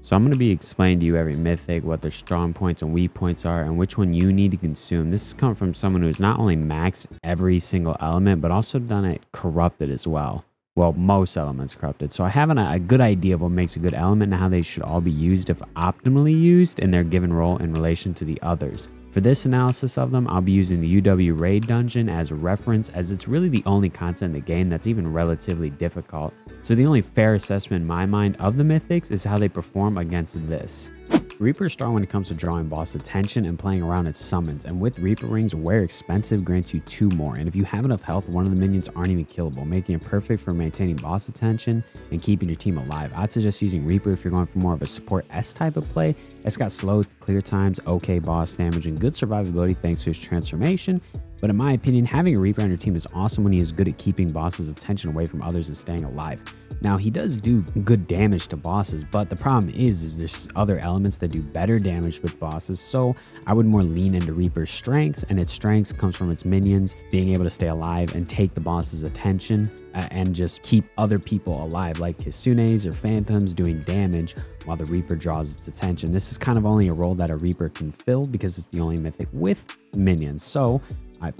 So I'm going to be explaining to you every mythic, what their strong points and weak points are, and which one you need to consume. This has come from someone who's not only maxed every single element, but also done it corrupted as well. Well, most elements corrupted. So I have a good idea of what makes a good element and how they should all be used if optimally used in their given role in relation to the others. For this analysis of them, I'll be using the UW raid dungeon as a reference, as it's really the only content in the game that's even relatively difficult. So the only fair assessment in my mind of the mythics is how they perform against this. Reaper is strong when it comes to drawing boss attention and playing around its summons, and with Reaper rings, where expensive grants you 2 more, and if you have enough health, one of the minions aren't even killable, making it perfect for maintaining boss attention and keeping your team alive. I'd suggest using Reaper if you're going for more of a support S type of play. It's got slow clear times, okay boss damage, and good survivability thanks to his transformation. But in my opinion, having a Reaper on your team is awesome when he is good at keeping bosses' attention away from others and staying alive. Now, he does do good damage to bosses, but the problem is there's other elements that do better damage with bosses, so I would more lean into Reaper's strengths, and its strengths comes from its minions being able to stay alive and take the boss's attention and just keep other people alive, like Kitsunes or Phantoms doing damage while the Reaper draws its attention. This is kind of only a role that a Reaper can fill because it's the only mythic with minions. So,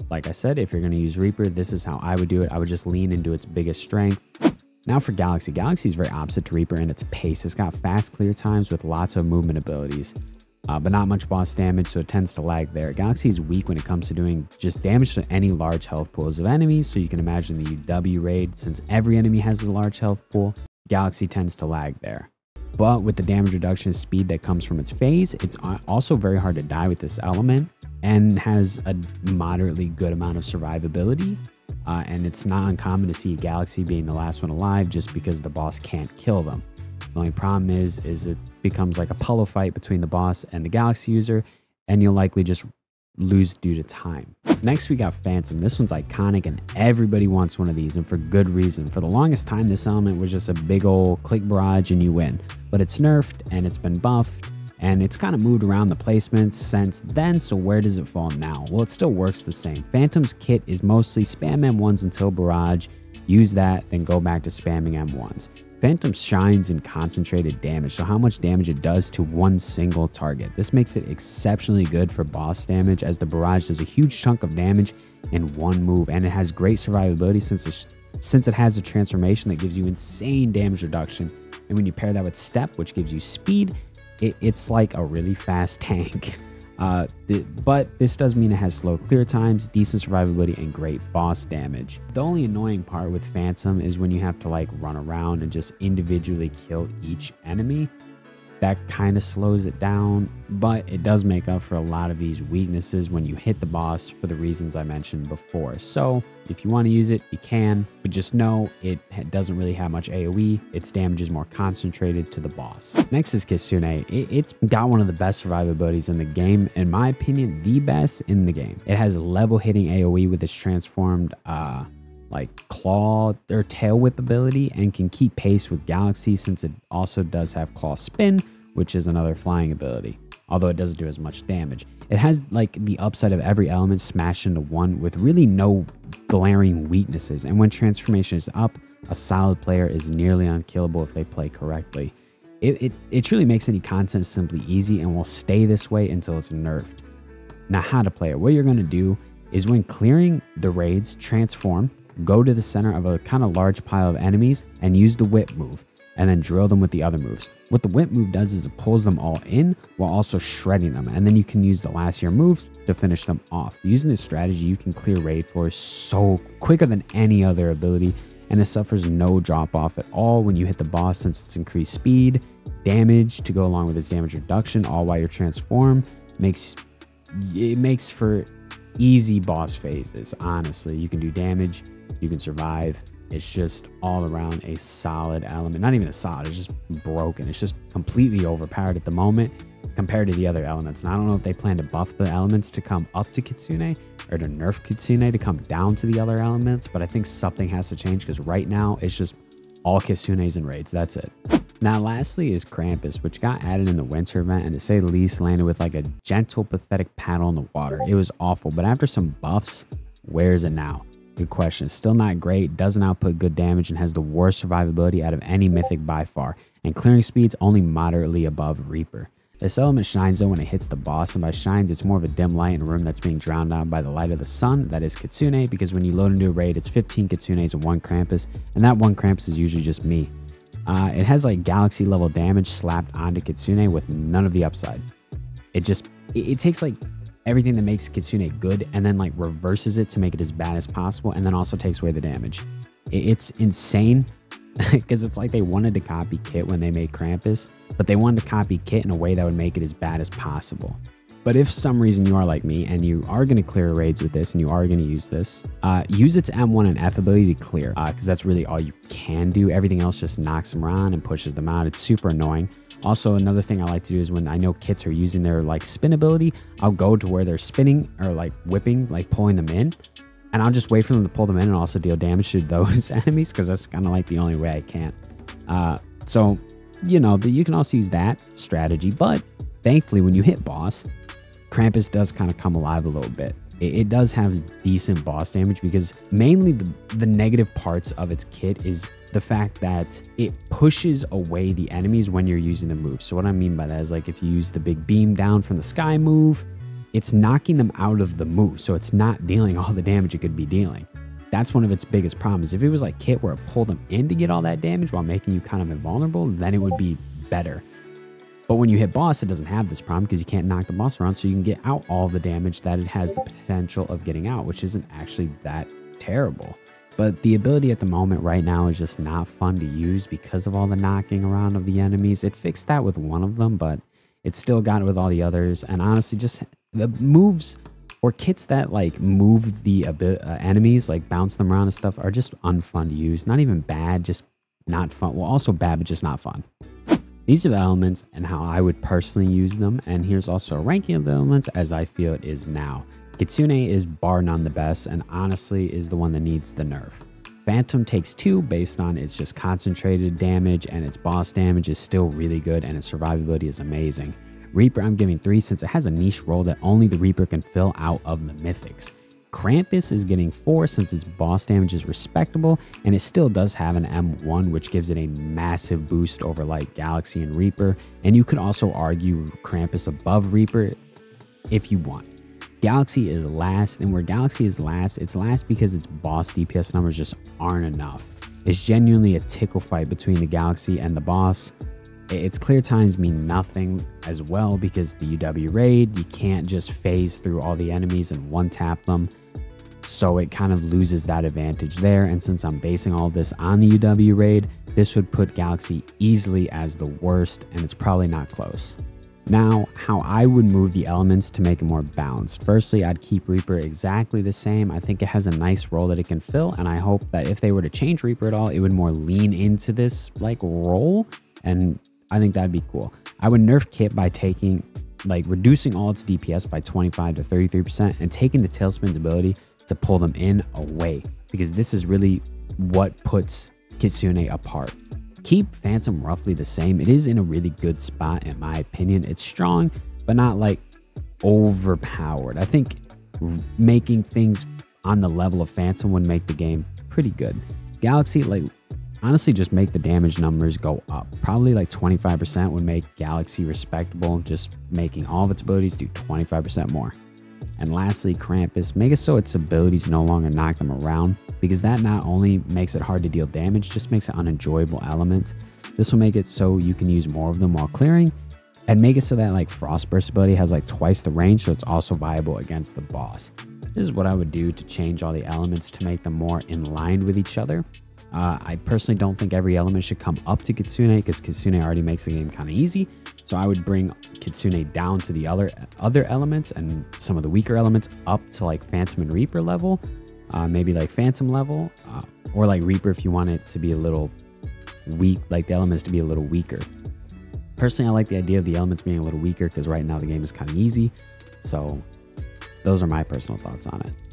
like I said, if you're going to use Reaper, this is how I would do it. I would just lean into its biggest strength. Now for Galaxy. Galaxy is very opposite to Reaper in its pace. It's got fast clear times with lots of movement abilities, but not much boss damage, so it tends to lag there. Galaxy is weak when it comes to doing just damage to any large health pools of enemies, so you can imagine the UW raid. Since every enemy has a large health pool, Galaxy tends to lag there. But with the damage reduction and speed that comes from its phase, it's also very hard to die with this element and has a moderately good amount of survivability. And it's not uncommon to see a Galaxy being the last one alive just because the boss can't kill them. The only problem is it becomes like a puzzle fight between the boss and the Galaxy user, and you'll likely just lose due to time. Next, we got Phantom. This one's iconic and everybody wants one of these, and for good reason. For the longest time, this element was just a big old click barrage and you win. But it's nerfed and it's been buffed, and it's kind of moved around the placements since then, so where does it fall now? Well, it still works the same. Phantom's kit is mostly spam M1s until barrage, use that, then go back to spamming M1s. Phantom shines in concentrated damage, so how much damage it does to one single target. This makes it exceptionally good for boss damage, as the barrage does a huge chunk of damage in one move, and it has great survivability since it has a transformation that gives you insane damage reduction. And when you pair that with Step, which gives you speed, it's like a really fast tank. But this does mean it has slow clear times, decent survivability, and great boss damage. The only annoying part with Phantom is when you have to like run around and just individually kill each enemy. That kind of slows it down, but it does make up for a lot of these weaknesses when you hit the boss for the reasons I mentioned before. So if you want to use it, you can, but just know it doesn't really have much AoE. Its damage is more concentrated to the boss. Next is Kitsune. It's got one of the best survivabilities in the game. In my opinion, the best in the game. It has a level hitting AoE with its transformed like claw or tail whip ability, and can keep pace with Galaxy since it also does have claw spin, which is another flying ability, although it doesn't do as much damage. It has like the upside of every element smashed into one with really no glaring weaknesses, and when transformation is up, a solid player is nearly unkillable if they play correctly. It truly makes any content simply easy and will stay this way until it's nerfed. Now, how to play it. What you're going to do is, when clearing the raids, transform, go to the center of a kind of large pile of enemies and use the whip move, and then drill them with the other moves. What the whip move does is it pulls them all in while also shredding them, and then you can use the last year moves to finish them off. Using this strategy, you can clear raid floors so quicker than any other ability, and it suffers no drop off at all when you hit the boss, since it's increased speed, damage to go along with its damage reduction, all while you're transformed. It makes for easy boss phases. Honestly, you can do damage, you can survive. It's just all around a solid element. Not even a solid, it's just broken. It's just completely overpowered at the moment compared to the other elements. And I don't know if they plan to buff the elements to come up to Kitsune, or to nerf Kitsune to come down to the other elements, but I think something has to change, because right now it's just all Kitsunes and raids. That's it. Now, lastly is Krampus, which got added in the winter event, and to say the least, landed with like a gentle, pathetic paddle in the water. It was awful, but after some buffs, where is it now? Good question. Still not great, doesn't output good damage, and has the worst survivability out of any Mythic by far, and clearing speed's only moderately above Reaper. This element shines though when it hits the boss, and by shines it's more of a dim light in a room that's being drowned out by the light of the sun, that is Kitsune, because when you load into a raid it's 15 Kitsunes and 1 Krampus, and that 1 Krampus is usually just me. It has like galaxy level damage slapped onto Kitsune with none of the upside. It takes like everything that makes Kitsune good and then like reverses it to make it as bad as possible, and then also takes away the damage. It's insane because it's like they wanted to copy Kit when they made Krampus, but they wanted to copy Kit in a way that would make it as bad as possible. But if for some reason you are like me and you are going to clear raids with this and you are going to use this, use its M1 and F ability to clear, because that's really all you can do. Everything else just knocks them around and pushes them out. It's super annoying. Also, another thing I like to do is when I know kits are using their like spin ability, I'll go to where they're spinning or like whipping, like pulling them in, and I'll just wait for them to pull them in and also deal damage to those enemies, because that's kind of like the only way I can. So, you know, you can also use that strategy, but thankfully when you hit boss, Krampus does kind of come alive a little bit. It does have decent boss damage, because mainly the negative parts of its kit is the fact that it pushes away the enemies when you're using the move. So what I mean by that is, like, if you use the big beam down from the sky move, it's knocking them out of the move, so it's not dealing all the damage it could be dealing. That's one of its biggest problems. If it was like Kit where it pulled them in to get all that damage while making you kind of invulnerable, then it would be better. But when you hit boss, it doesn't have this problem because you can't knock the boss around, so you can get out all the damage that it has the potential of getting out, which isn't actually that terrible. But the ability at the moment right now is just not fun to use because of all the knocking around of the enemies. It fixed that with one of them, but it still got it with all the others. And honestly, just the moves or kits that like move the enemies, like bounce them around and stuff, are just unfun to use. Not even bad, just not fun. Well, also bad, but just not fun. These are the elements and how I would personally use them. And here's also a ranking of the elements as I feel it is now. Kitsune is bar none the best, and honestly is the one that needs the nerf. Phantom takes 2 based on its just concentrated damage, and its boss damage is still really good, and its survivability is amazing. Reaper I'm giving 3 since it has a niche role that only the Reaper can fill out of the Mythics. Krampus is getting 4 since its boss damage is respectable, and it still does have an M1, which gives it a massive boost over like Galaxy and Reaper, and you could also argue Krampus above Reaper if you want. Galaxy is last, and where Galaxy is last, it's last because its boss DPS numbers just aren't enough. It's genuinely a tickle fight between the Galaxy and the boss. Its clear times mean nothing as well because the UW raid, you can't just phase through all the enemies and one tap them. So it kind of loses that advantage there, and since I'm basing all this on the UW raid, this would put Galaxy easily as the worst, and it's probably not close. Now, how I would move the elements to make it more balanced. Firstly, I'd keep Reaper exactly the same. I think it has a nice role that it can fill, and I hope that if they were to change Reaper at all, it would more lean into this like role, and I think that'd be cool. I would nerf Kit by reducing all its DPS by 25 to 33% and taking the Tailspin's ability to pull them in away, because this is really what puts Kitsune apart. Keep Phantom roughly the same. It is in a really good spot in my opinion. It's strong, but not like overpowered. I think making things on the level of Phantom would make the game pretty good. Galaxy, like, honestly just make the damage numbers go up. Probably like 25% would make Galaxy respectable, just making all of its abilities do 25% more. And lastly, Krampus, make it so its abilities no longer knock them around, because that not only makes it hard to deal damage, just makes it an unenjoyable element. This will make it so you can use more of them while clearing, and make it so that like Frostburst ability has like twice the range, so it's also viable against the boss. This is what I would do to change all the elements to make them more in line with each other. I personally don't think every element should come up to Kitsune, because Kitsune already makes the game kind of easy. So I would bring Kitsune down to the other elements, and some of the weaker elements up to like Phantom and Reaper level. Maybe like Phantom level, or like Reaper if you want it to be a little weak, like the elements to be a little weaker. Personally, I like the idea of the elements being a little weaker because right now the game is kind of easy. So those are my personal thoughts on it.